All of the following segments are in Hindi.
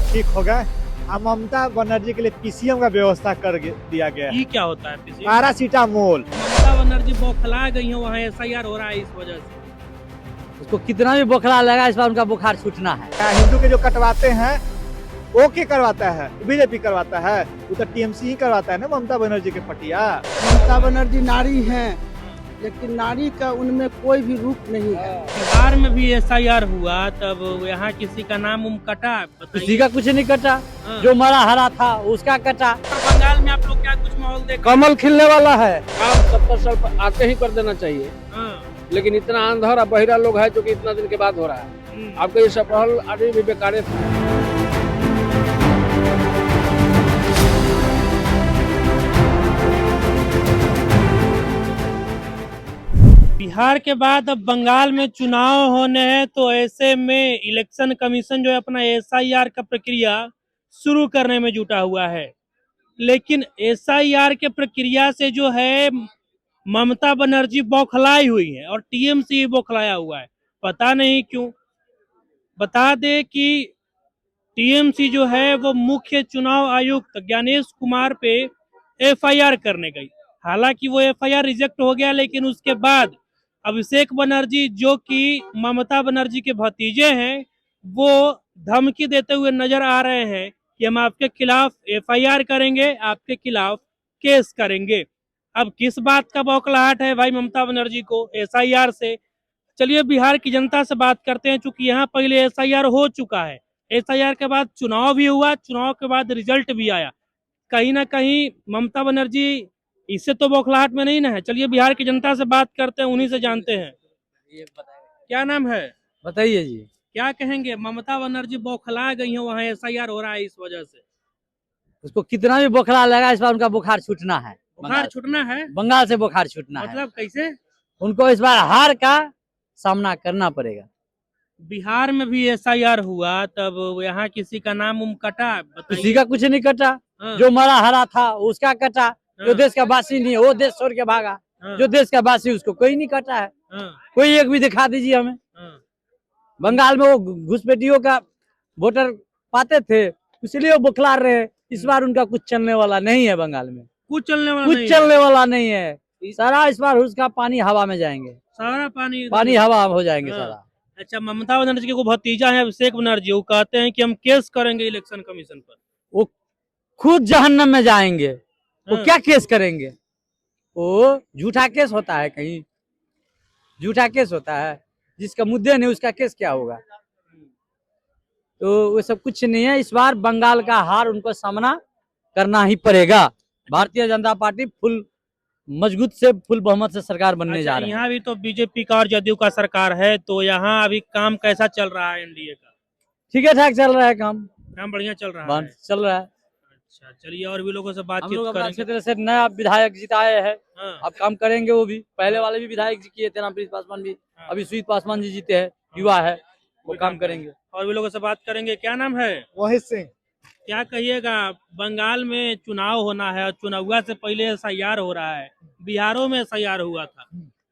ठीक हो गए। अब ममता बनर्जी के लिए पीसीएम का व्यवस्था कर दिया गया है। ये क्या होता है पीसी? पैरासीटामोल। ममता बनर्जी बौखला गई है, वहाँ एसआईआर हो रहा है इस वजह से। उसको कितना भी बुखार लगा, इस बार उनका बुखार छूटना है। हिंदू के जो कटवाते हैं वो क्या करवाता है? बीजेपी करवाता है, वो तो टीएमसी ही करवाता है ना ममता बनर्जी के पटिया। ममता बनर्जी नारी हैं, लेकिन नारी का उनमें कोई भी रूप नहीं है। बिहार में भी एसआईआर हुआ, तब यहाँ किसी का नाम कटा? किसी बताइए। का कुछ नहीं कटा, हाँ। जो मरा हरा था उसका कटा। और बंगाल में आप लोग क्या कुछ माहौल देख? कमल खिलने वाला है। काम 70 साल पर आते ही कर देना चाहिए, हाँ। लेकिन इतना अंधा और बहिरा लोग है जो कि इतना दिन के बाद हो रहा है। आपका ये सब पहल आदमी भी बेकार है। बिहार के बाद अब बंगाल में चुनाव होने हैं, तो ऐसे में इलेक्शन कमीशन जो है अपना एसआईआर का प्रक्रिया शुरू करने में जुटा हुआ है। लेकिन एसआईआर के प्रक्रिया से जो है ममता बनर्जी बौखलाई हुई है और टीएमसी बौखलाया हुआ है, पता नहीं क्यों। बता दे कि टीएमसी जो है वो मुख्य चुनाव आयुक्त ज्ञानेश कुमार पे एफआईआर करने गई। हालांकि वो एफआईआर रिजेक्ट हो गया, लेकिन उसके बाद अभिषेक बनर्जी जो कि ममता बनर्जी के भतीजे हैं, वो धमकी देते हुए नजर आ रहे हैं कि हम आपके खिलाफ एफआईआर करेंगे, आपके खिलाफ केस करेंगे। अब किस बात का बौखलाहट है भाई ममता बनर्जी को एसआईआर से? चलिए बिहार की जनता से बात करते हैं, चूंकि यहाँ पहले एसआईआर हो चुका है। एसआईआर के बाद चुनाव भी हुआ, चुनाव के बाद रिजल्ट भी आया। कहीं ना कहीं ममता बनर्जी इससे तो बौखलाहट में नहीं ना है। चलिए बिहार की जनता से बात करते हैं, उन्हीं से जानते हैं। क्या नाम है? बताइए जी। क्या कहेंगे? ममता बनर्जी बौखला गई है, वहाँ एसआईआर हो रहा है इस वजह से। उसको कितना भी बुखार लगा, इस बार उनका बुखार छूटना है। बुखार छूटना है? बंगाल से बुखार छूटना है। मतलब कैसे? उनको इस बार हार का सामना करना पड़ेगा। बिहार में भी एसआईआर हुआ, तब यहाँ किसी का नाम कटा? किसी बताइए। का कुछ नहीं कटा, हाँ। जो मरा हरा था उसका कटा। जो हाँ। देश का वासी नहीं है वो देश छोड़ के भागा। हाँ। जो देश का वासी उसको कोई नहीं कटा है। हाँ। कोई एक भी दिखा दीजिए हमें। हाँ। बंगाल में वो घुसपैठियों का वोटर पाते थे, इसलिए वो बुखला रहे। इस बार उनका कुछ चलने वाला नहीं है। बंगाल में कुछ चलने वाला कुछ नहीं है। चलने वाला नहीं है। सारा इस बार उसका पानी हवा में जाएंगे। सारा पानी हवा हो जाएंगे हाँ। सारा। अच्छा, ममता बनर्जी के को भतीजा है अभिषेक बनर्जी, वो कहते हैं कि हम केस करेंगे इलेक्शन कमीशन पर। वो खुद जहन्नम में जाएंगे। वो हाँ। क्या केस करेंगे? वो झूठा केस होता है, कहीं झूठा केस होता है। जिसका मुद्दे नहीं उसका केस क्या होगा? तो वो सब कुछ नहीं है। इस बार बंगाल का हार उनको सामना करना ही पड़ेगा। भारतीय जनता पार्टी फुल मजबूत से फुल बहुमत से सरकार बनने जा रही है। यहाँ भी तो बीजेपी का और जदयू का सरकार है, तो यहाँ अभी काम कैसा चल रहा है एनडीए का? ठीक है, ठाक चल रहा है काम। काम बढ़िया चल रहा है। चल रहा है। अच्छा, चलिए और भी लोगों से हम बातचीत लोग अपना करेंगे। क्षेत्र से नया विधायक जिताए हैं। हाँ। अब काम करेंगे। वो भी पहले वाले भी विधायक जी किए थे, रामप्रीत पासवान भी। हाँ। अभी सुजीत पासवान जी जीते हैं, युवा है, वो काम करेंगे। और भी लोगों से बात करेंगे। क्या नाम है? मोहित सिंह। क्या कहिएगा? बंगाल में चुनाव होना है और चुनाव से पहले एसआईआर हो रहा है। बिहारों में एसआईआर हुआ था।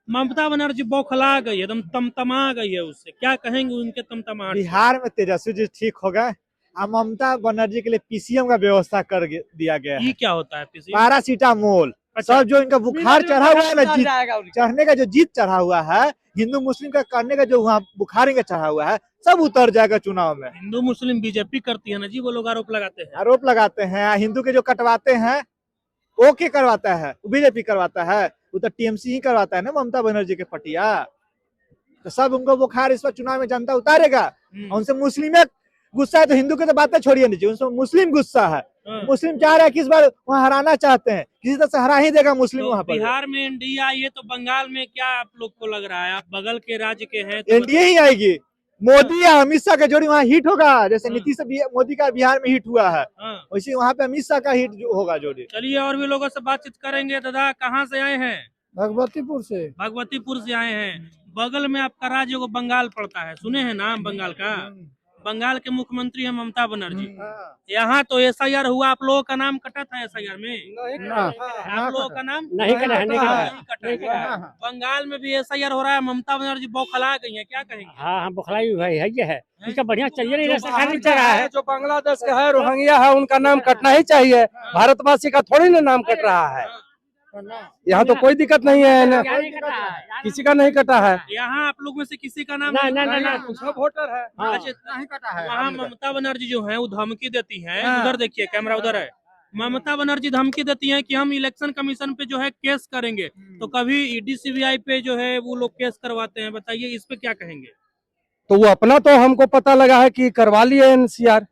ममता बनर्जी बौखला गई है, एकदम तमतमा गई है उससे। क्या कहेंगे उनके तमतमाहट से? बिहार में तेजस्वी जी ठीक हो गए। अब ममता बनर्जी के लिए पीसीएम का व्यवस्था कर दिया गया ये है। क्या होता है पीसी? पैरासीटामोल। अच्छा। सब जो इनका बुखार चढ़ा हुआ है ना, जीत जाएगा उनका। चढ़ने का जो जीत चढ़ा हुआ है, हिंदू मुस्लिम का करने का जो वहाँ बुखार इनका चढ़ा हुआ है, सब उतर जाएगा चुनाव में। हिंदू मुस्लिम बीजेपी करती है ना जी, वो लोग आरोप लगाते हैं। आरोप लगाते हैं। हिंदू के जो कटवाते हैं वो क्या करवाता है? बीजेपी करवाता है, वो तो टीएमसी ही करवाता है ना ममता बनर्जी के पटिया। तो सब उनको बुखार इस बार चुनाव में जनता उतारेगा। उनसे मुस्लिम गुस्सा है, तो हिंदू के तो बातें छोड़िए नीचे, उनसे मुस्लिम गुस्सा है। हाँ। मुस्लिम चाह रहा है कि इस बार वहाँ हराना चाहते हैं, किसी तरह से हरा ही देगा मुस्लिम तो वहाँ पर। बिहार में एनडीए आई है, तो बंगाल में क्या आप लोग को लग रहा है? आप बगल के राज्य के हैं, तो एनडीए ही आएगी। मोदी या अमित शाह का जोड़ी वहाँ हिट होगा। जैसे हाँ। नीतीश मोदी का बिहार में हिट हुआ है, हाँ। वैसे वहाँ पे अमित शाह का हिट होगा जोड़ी। चलिए और भी लोगों से बातचीत करेंगे। दादा कहाँ से आए हैं? भगवतीपुर से। भगवतीपुर से आए हैं। बगल में आपका राज्य को बंगाल पड़ता है, सुने हैं नाम बंगाल का? बंगाल के मुख्यमंत्री हैं ममता बनर्जी। यहाँ तो एसआईआर हुआ, आप लोगों का नाम कटा था एसआईआर में? आप लोगों का नाम नहीं कटा है, नहीं कटा है। नहीं कटा है। बंगाल में भी एसआईआर हो रहा है, ममता बनर्जी बौखला गई है, क्या कहेंगे? हाँ बुखलाई भाई है, ये है इसका बढ़िया चाहिए नहीं, जो रास्ता बाहर खाली का चल रहा है, है। जो बांग्लादेश का है, रोहिंग्या है, उनका नाम कटना ही चाहिए। भारतवासी का थोड़ी ना नाम कट रहा है। यहाँ तो कोई दिक्कत नहीं है ना, किसी का नहीं कटा है। यहाँ आप लोग में से किसी का नाम ना, ना, नहीं? ना, ना। सब वोटर है। अच्छा, नहीं कटा है। वहाँ ममता बनर्जी जो है वो धमकी देती है, हाँ। उधर देखिए कैमरा उधर है, ममता बनर्जी धमकी देती है कि हम इलेक्शन कमीशन पे जो है केस करेंगे। तो कभी ईडी सीबीआई पे जो है वो लोग केस करवाते हैं, बताइए इस पे क्या कहेंगे? तो वो अपना तो हमको पता लगा है कि करवा लिए एनसीआर,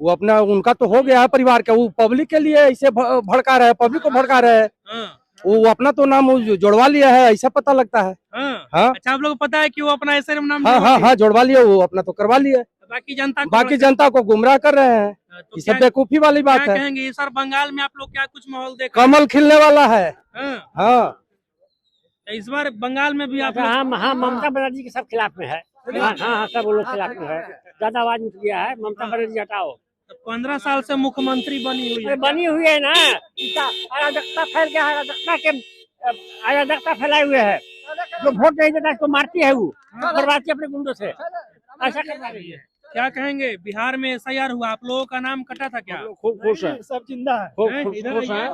वो अपना उनका तो हो गया है परिवार का, वो पब्लिक के लिए ऐसे भड़का रहे हैं, पब्लिक को भड़का रहे हैं। हाँ, वो अपना तो नाम जोड़वा लिया है, ऐसा पता लगता है। हाँ। हाँ अच्छा, आप लोग को पता है कि वो अपना ऐसे नाम हाँ हाँ हाँ, जोड़वा लिया, वो अपना तो करवा लिया। बाकी जनता को बाकी जनता को गुमराह कर रहे हैं, तो ये सब क्या बेवकूफी वाली बात क्या है। कहेंगे सर, बंगाल में आप लोग क्या कुछ माहौल देख कमल खिलने वाला है। हाँ, हाँ इस बार बंगाल में भी आप लोग हाँ हाँ, ममता बनर्जी के सब खिलाफ में है। हाँ हाँ, सब लोग खिलाफ में है, ज्यादा आवाज उठ गया है, ममता बनर्जी हटाओ। 15 साल से मुख्यमंत्री बनी हुई है। बनी हुई है ना, इसका अराजकता फैल गया, अराजकता के अराजकता फैलाए हुए है, जो वोट नहीं देता इसको मारती है, वो बर्बादी अपने गुंडों से ऐसा करवा रही है। क्या कहेंगे, बिहार में एसआईआर हुआ, आप लोगों का नाम कटा था क्या? खूब खुश है, सब जिंदा है। खूब इधर खुश है।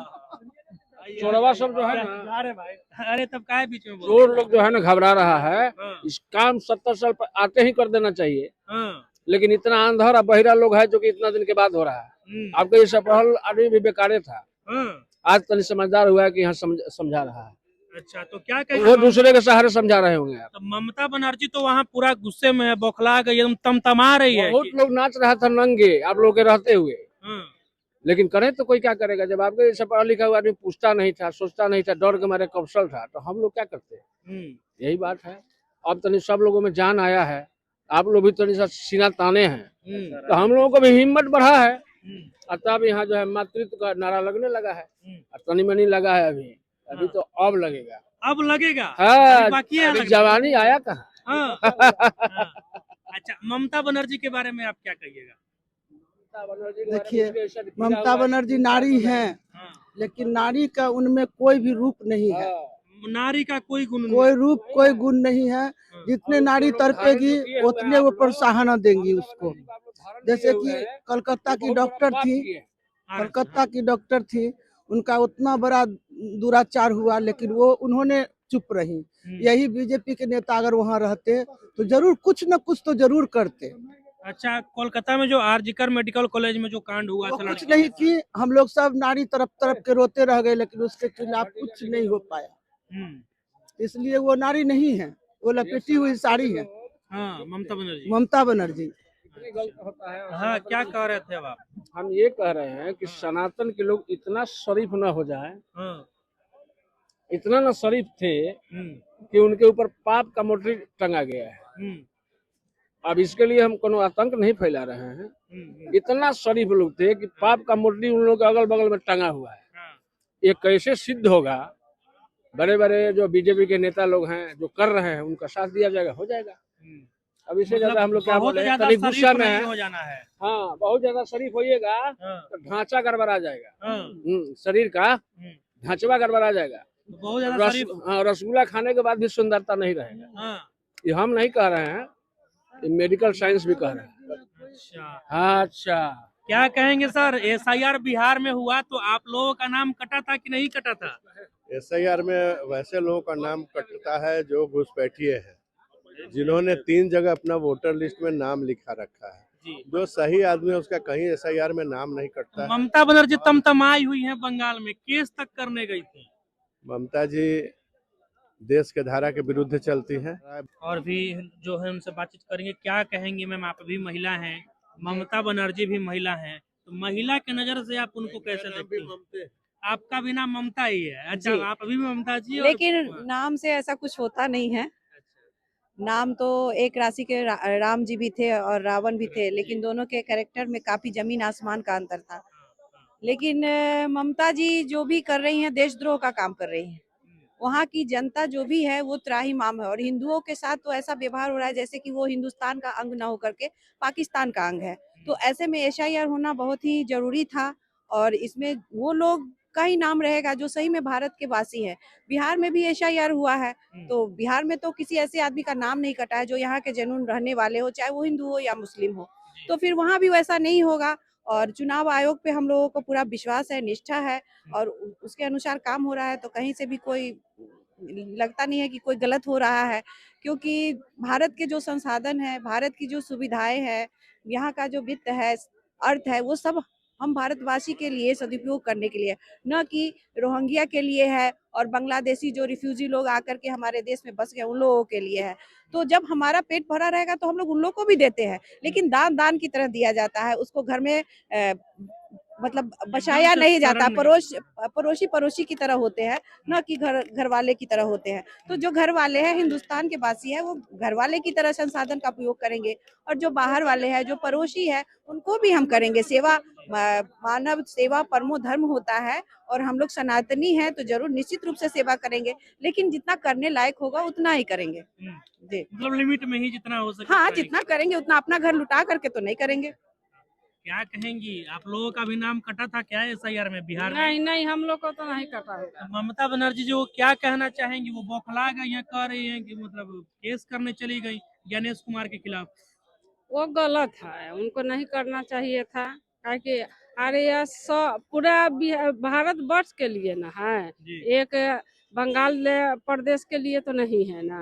आइए। चोरवा सब जो है ना, अरे भाई, अरे तब काय बीच में बोल चोर लोग जो है ना घबरा रहा है। हाँ, इस काम 70 साल पर आते ही कर देना चाहिए, हाँ, लेकिन इतना अंधर और बहिरा लोग है जो कि इतना दिन के बाद हो रहा है। आपका ये सफल आदमी भी बेकारे था, हाँ। आज तक समझदार हुआ है कि यहाँ समझा रहा है। अच्छा, तो क्या वो कहेंगे? दूसरे के सहारे समझा रहे होंगे यार। तो ममता बनर्जी तो वहाँ पूरा गुस्से में है, बौखला गई, एकदम तमतमा रही है बहुत लोग नाच रहा था नंगे आप लोग के रहते हुए, हाँ, लेकिन करे तो कोई क्या करेगा। जब आपके जैसा पढ़ा लिखा हुआ आदमी पूछता नहीं था, सोचता नहीं था, डर के मारे कौशल था, तो हम लोग क्या करते हैं? हम्म, यही बात है। अब तनी सब लोगों में जान आया है, आप लोग भी तनी सा सीना ताने हैं, हम्म, तो हम लोगों को भी हिम्मत बढ़ा है। हम्म, और तब यहाँ जो है मातृत्व का नारा लगने लगा है, हम्म। और तनी मनी लगा है अभी तो अब लगेगा। अब लगेगा? हाँ, अभी बाकी है अभी लगना। जवानी आया कहाँ। हाँ, हाँ। अच्छा, ममता बनर्जी के बारे में आप क्या कहिएगा? देखिए, ममता बनर्जी नारी हैं, हाँ, लेकिन नारी का उनमें कोई भी रूप नहीं है, नारी का कोई गुण नहीं। कोई रूप कोई गुण नहीं है। जितने नारी तड़पेगी उतने वो प्रोत्साहन देंगी उसको। जैसे कि कलकत्ता की डॉक्टर थी, हाँ, कलकत्ता की डॉक्टर थी, उनका उतना बड़ा दुराचार हुआ, लेकिन वो उन्होंने चुप रही। यही बीजेपी के नेता अगर वहाँ रहते तो जरूर कुछ न कुछ तो जरूर करते। अच्छा, कोलकाता में जो आरजीकर मेडिकल कॉलेज में जो कांड हुआ वो था, कुछ नहीं की, हम लोग सब नारी तरफ तरफ के रोते रह गए, लेकिन उसके खिलाफ कुछ नहीं हो पाया। इसलिए वो नारी नहीं है, वो लपेटी हुई साड़ी है हाँ, ममता बनर्जी। ममता बनर्जी। होता है। हाँ, क्या कह रहे थे अब आप? हम ये कह रहे हैं कि सनातन के लोग इतना शरीफ न हो जाए, हाँ, इतना न शरीफ थे कि उनके ऊपर पाप का मोटरी टंगा गया है। अब इसके लिए हम कोनो आतंक नहीं फैला रहे हैं। इतना शरीफ लोग थे कि पाप का मोटरी उन लोगों के अगल बगल में टंगा हुआ है। ये कैसे सिद्ध होगा? बड़े बड़े जो बीजेपी के नेता लोग हैं जो कर रहे हैं, उनका साथ दिया जाएगा, हो जाएगा। अब इससे ज्यादा हम लोग क्या बहुत बोले, ज्यादा तनिक गुस्सा शरीफ में नहीं है। हो जाना है। हाँ, बहुत ज्यादा शरीफ होइएगा हाँ, तो ढांचा गड़बड़ा जाएगा। हाँ, शरीर का ढांचवा गड़बड़ा जाएगा। तो बहुत ज्यादा शरीफ। रसगुल्ला खाने के बाद भी सुंदरता नहीं रहेगा। हाँ, ये हम नहीं कह रहे हैं, ये मेडिकल साइंस भी कह रहे हैं। अच्छा, हाँ, अच्छा, क्या कहेंगे सर, एसआईआर बिहार में हुआ तो आप लोगों का नाम कटा था कि नहीं कटा था? एसआईआर में वैसे लोगों का नाम कटता है जो घुसपैठिए है, जिन्होंने 3 जगह अपना वोटर लिस्ट में नाम लिखा रखा है। जो सही आदमी है उसका कहीं एसआईआर में नाम नहीं कटता है। ममता बनर्जी तमतमाई हुई है बंगाल में, केस तक करने गई थी। ममता जी देश के धारा के विरुद्ध चलती हैं। और भी जो है उनसे बातचीत करेंगे। क्या कहेंगे मैम, आप भी महिला हैं, ममता बनर्जी भी महिला हैं, तो महिला के नजर से आप उनको कैसे देखती हैं? आपका भी नाम ममता ही है? अच्छा, जी। आप अभी भी ममता जी? लेकिन नाम से ऐसा कुछ होता नहीं है। नाम तो एक राशि के राम जी भी थे और रावण भी थे, लेकिन दोनों के कैरेक्टर में काफी जमीन आसमान का अंतर था। लेकिन ममता जी जो भी कर रही हैं, देशद्रोह का काम कर रही हैं। वहाँ की जनता जो भी है वो त्राहिमाम है, और हिंदुओं के साथ तो ऐसा व्यवहार हो रहा है जैसे कि वो हिंदुस्तान का अंग ना होकर के पाकिस्तान का अंग है। तो ऐसे में एसआईआर होना बहुत ही जरूरी था, और इसमें वो लोग का ही नाम रहेगा जो सही में भारत के वासी है। बिहार में भी एसआईआर हुआ है, तो बिहार में तो किसी ऐसे आदमी का नाम नहीं कटा है जो यहाँ के जेन्युइन रहने वाले हो, चाहे वो हिंदू हो या मुस्लिम हो। तो फिर वहाँ भी वैसा नहीं होगा, और चुनाव आयोग पे हम लोगों को पूरा विश्वास है, निष्ठा है, और उसके अनुसार काम हो रहा है। तो कहीं से भी कोई लगता नहीं है कि कोई गलत हो रहा है, क्योंकि भारत के जो संसाधन है, भारत की जो सुविधाएं हैं, यहाँ का जो वित्त है, अर्थ है, वो सब हम भारतवासी के लिए सदुपयोग करने के लिए, न कि रोहिंग्या के लिए है और बांग्लादेशी जो रिफ्यूजी लोग आकर के हमारे देश में बस गए उन लोगों के लिए है। तो जब हमारा पेट भरा रहेगा तो हम लोग उन लोग को भी देते हैं, लेकिन दान दान की तरह दिया जाता है, उसको घर में मतलब बचाया नहीं जाता। पड़ोसी की तरह होते हैं, न कि घर वाले की तरह होते हैं। तो जो घर वाले हैं, हिंदुस्तान के वासी है, वो घर वाले की तरह संसाधन का उपयोग करेंगे, और जो बाहर वाले हैं, जो पड़ोसी है, उनको भी हम करेंगे सेवा। मानव सेवा परमो धर्म होता है, और हम लोग सनातनी हैं तो जरूर निश्चित रूप से सेवा करेंगे, लेकिन जितना करने लायक होगा उतना ही करेंगे जी। मतलब लिमिट में ही जितना हो सके। हाँ, जितना करेंगे उतना, अपना घर लुटा करके तो नहीं करेंगे। क्या कहेंगी, आप लोगों का भी नाम कटा था क्या एसआईआर में बिहार में? नहीं, हम लोग को तो नहीं कटा है। तो ममता बनर्जी जो क्या कहना चाहेंगी, वो बौखला गई हैं, कह रही हैं कि मतलब केस करने चली गई गणेश कुमार के खिलाफ। वो गलत है, उनको नहीं करना चाहिए था, कि अरे यह पूरा भारत वर्ष के लिए ना है, एक बंगाल प्रदेश के लिए तो नहीं है ना,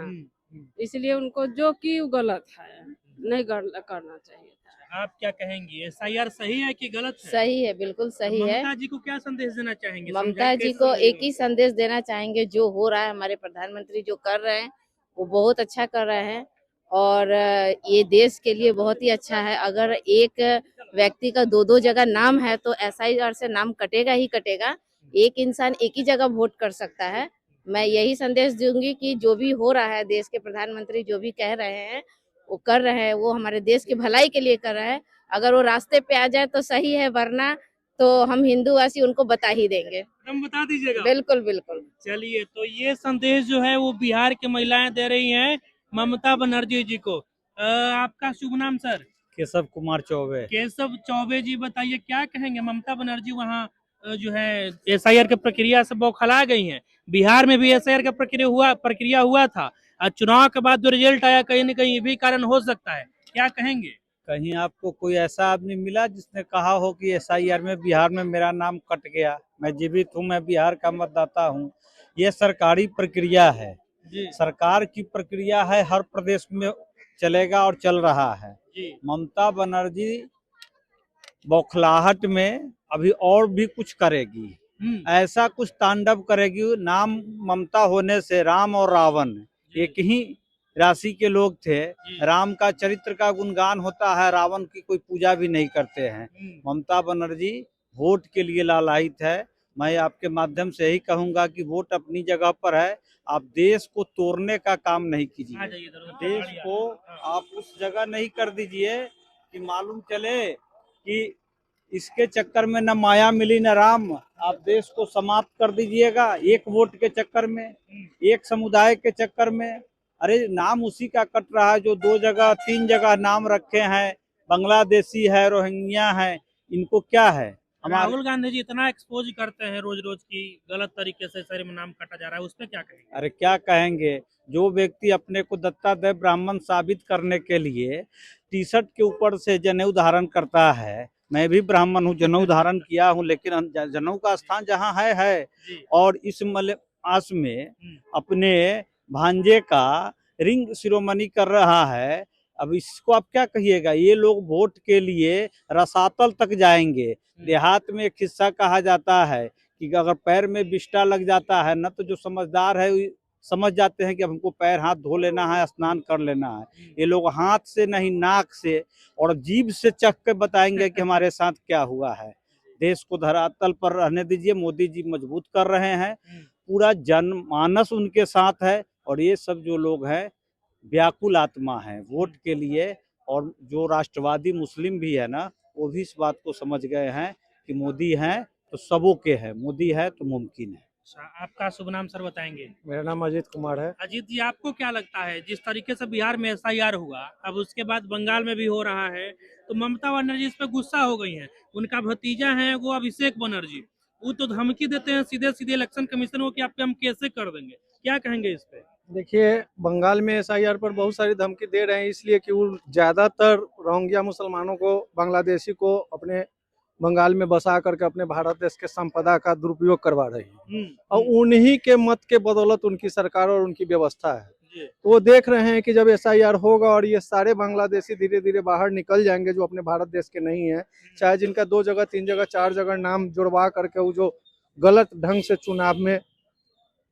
इसलिए उनको जो की गलत है, नहीं करना चाहिए था। आप क्या कहेंगी, एसआईआर सही है कि गलत है? सही है, बिल्कुल सही है। ममता जी को क्या संदेश देना चाहेंगे? ममता जी को एक ही संदेश देना चाहेंगे, जो हो रहा है, हमारे प्रधानमंत्री जो कर रहे हैं वो बहुत अच्छा कर रहे हैं, और ये देश के लिए बहुत ही अच्छा है। अगर एक व्यक्ति का दो जगह नाम है तो एसआईआर से नाम कटेगा ही कटेगा। एक इंसान एक ही जगह वोट कर सकता है। मैं यही संदेश दूंगी कि जो भी हो रहा है, देश के प्रधानमंत्री जो भी कह रहे हैं वो कर रहे हैं, वो हमारे देश की भलाई के लिए कर रहे हैं। अगर वो रास्ते पे आ जाए तो सही है, वरना तो हम हिंदूवासी उनको बता ही देंगे। हम बता दीजिएगा। बिल्कुल बिल्कुल। चलिए, तो ये संदेश जो है वो बिहार की महिलाएं दे रही हैं ममता बनर्जी जी को। आपका शुभ नाम सर? केशव कुमार चौबे। केशव चौबे जी, बताइए क्या कहेंगे? ममता बनर्जी वहाँ जो है एसआईआर की प्रक्रिया से बौखला गई हैं। बिहार में भी एसआईआर का प्रक्रिया हुआ था, और चुनाव के बाद जो रिजल्ट आया, कहीं न कहीं ये भी कारण हो सकता है। क्या कहेंगे? कहीं आपको कोई ऐसा आदमी मिला जिसने कहा हो कि एसआईआर में बिहार में मेरा नाम कट गया? मैं जीवित हूँ, मैं बिहार का मतदाता हूँ। ये सरकारी प्रक्रिया है, सरकार की प्रक्रिया है, हर प्रदेश में चलेगा और चल रहा है। ममता बनर्जी बौखलाहट में अभी और भी कुछ करेगी, ऐसा कुछ तांडव करेगी। नाम ममता होने से राम और रावण एक ही राशि के लोग थे। राम का चरित्र का गुणगान होता है, रावण की कोई पूजा भी नहीं करते हैं। ममता बनर्जी वोट के लिए लालायित है। मैं आपके माध्यम से यही कहूंगा कि वोट अपनी जगह पर है, आप देश को तोड़ने का काम नहीं कीजिए। देश को आप उस जगह नहीं कर दीजिए कि मालूम चले कि इसके चक्कर में न माया मिली न राम। आप देश को समाप्त कर दीजिएगा एक वोट के चक्कर में, एक समुदाय के चक्कर में। अरे नाम उसी का कट रहा है जो 2 जगह 3 जगह नाम रखे हैं, बांग्लादेशी है, रोहिंग्या है, इनको क्या है? राहुल गांधी जी इतना एक्सपोज करते हैं रोज रोज की गलत तरीके से शहर में नाम काटा जा रहा है, उस पर क्या कहेंगे? अरे क्या कहेंगे, जो व्यक्ति अपने को दत्तात्रेय ब्राह्मण साबित करने के लिए टी शर्ट के ऊपर से जनेऊ धारण करता है, मैं भी ब्राह्मण हूँ, जनेऊ धारण किया हूँ, लेकिन जनेऊ का स्थान जहाँ है और इस मलयास में अपने भांजे का रिंग शिरोमणि कर रहा है। अब इसको आप क्या कहिएगा? ये लोग वोट के लिए रसातल तक जाएंगे। देहात में एक किस्सा कहा जाता है कि अगर पैर में बिष्टा लग जाता है न, तो जो समझदार है समझ जाते हैं कि अब हमको पैर हाथ धो लेना है, स्नान कर लेना है। ये लोग हाथ से नहीं, नाक से और जीभ से चख के बताएंगे कि हमारे साथ क्या हुआ है। देश को धरातल पर रहने दीजिए, मोदी जी मजबूत कर रहे हैं, पूरा जनमानस उनके साथ है, और ये सब जो लोग हैं व्याकुल आत्मा है वोट के लिए। और जो राष्ट्रवादी मुस्लिम भी है ना, वो भी इस बात को समझ गए हैं कि मोदी हैं तो सबों के है, मोदी है तो मुमकिन है। अच्छा, आपका शुभ नाम सर बताएंगे? मेरा नाम अजीत कुमार है। अजीत जी, आपको क्या लगता है जिस तरीके से बिहार में एसआईआर हुआ, अब उसके बाद बंगाल में भी हो रहा है, तो ममता बनर्जी इस पे गुस्सा हो गई हैं। उनका भतीजा है वो अभिषेक बनर्जी, वो तो धमकी देते हैं सीधे सीधे इलेक्शन कमीशन को कि आप पे हम कैसे कर देंगे, क्या कहेंगे इस पे? देखिए, बंगाल में एसआईआर पर बहुत सारी धमकी दे रहे हैं, इसलिए कि वो ज्यादातर रोहिंग्या मुसलमानों को, बांग्लादेशी को अपने बंगाल में बसा करके अपने भारत देश के संपदा का दुरुपयोग करवा रही है और उन्हीं के मत के बदौलत उनकी सरकार और उनकी व्यवस्था है। तो वो देख रहे हैं कि जब एसआईआर होगा और ये सारे बांग्लादेशी धीरे धीरे बाहर निकल जाएंगे जो अपने भारत देश के नहीं है, चाहे जिनका 2 जगह 3 जगह 4 जगह नाम जुड़वा करके वो जो गलत ढंग से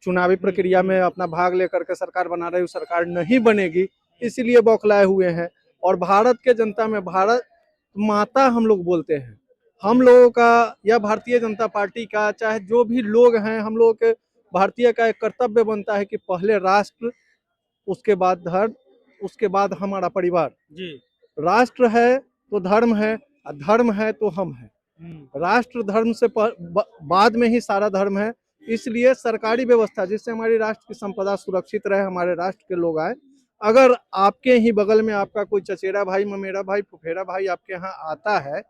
चुनावी प्रक्रिया में अपना भाग लेकर के सरकार बना रही, सरकार नहीं बनेगी, इसलिए बौखलाए हुए हैं। और भारत के जनता में भारत माता हम लोग बोलते हैं, हम लोगों का या भारतीय जनता पार्टी का, चाहे जो भी लोग हैं, हम लोगों के भारतीय का एक कर्तव्य बनता है कि पहले राष्ट्र, उसके बाद धर्म, उसके बाद हमारा परिवार। जी। राष्ट्र है तो धर्म है, धर्म है तो हम हैं। राष्ट्र धर्म से बाद में ही सारा धर्म है। इसलिए सरकारी व्यवस्था जिससे हमारी राष्ट्र की संपदा सुरक्षित रहे, हमारे राष्ट्र के लोग आए। अगर आपके ही बगल में आपका कोई चचेरा भाई, ममेरा भाई, फुफेरा भाई आपके यहाँ आता है,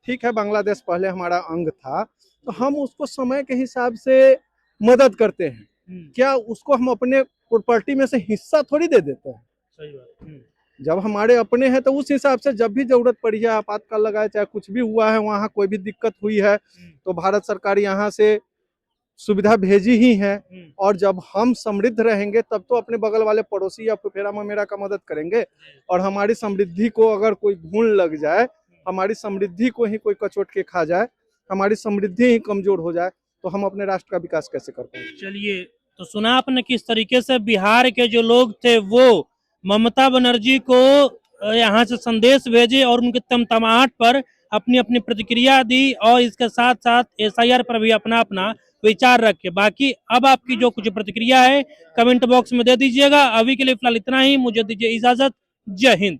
ठीक है, बांग्लादेश पहले हमारा अंग था, तो हम उसको समय के हिसाब से मदद करते हैं। क्या उसको हम अपने प्रॉपर्टी में से हिस्सा थोड़ी दे देते हैं? सही बात। जब हमारे अपने हैं तो उस हिसाब से जब भी जरूरत पड़ी है, आपातकाल लगाए, चाहे कुछ भी हुआ है, वहाँ कोई भी दिक्कत हुई है तो भारत सरकार यहाँ से सुविधा भेजी ही है। और जब हम समृद्ध रहेंगे तब तो अपने बगल वाले पड़ोसी या फुफेरा ममेरा का मदद करेंगे। और हमारी समृद्धि को अगर कोई भूल लग जाए, हमारी समृद्धि को ही कोई कचोट के खा जाए, हमारी समृद्धि ही कमजोर हो जाए, तो हम अपने राष्ट्र का विकास कैसे कर पाएंगे? चलिए, तो सुना आपने किस तरीके से बिहार के जो लोग थे वो ममता बनर्जी को यहाँ से संदेश भेजे और उनके तमतमाहट पर अपनी अपनी प्रतिक्रिया दी और इसके साथ साथ एसआईआर पर भी अपना अपना विचार रखे। बाकी अब आपकी जो कुछ प्रतिक्रिया है कमेंट बॉक्स में दे दीजिएगा। अभी के लिए फिलहाल इतना ही, मुझे दीजिए इजाजत। जय हिंद।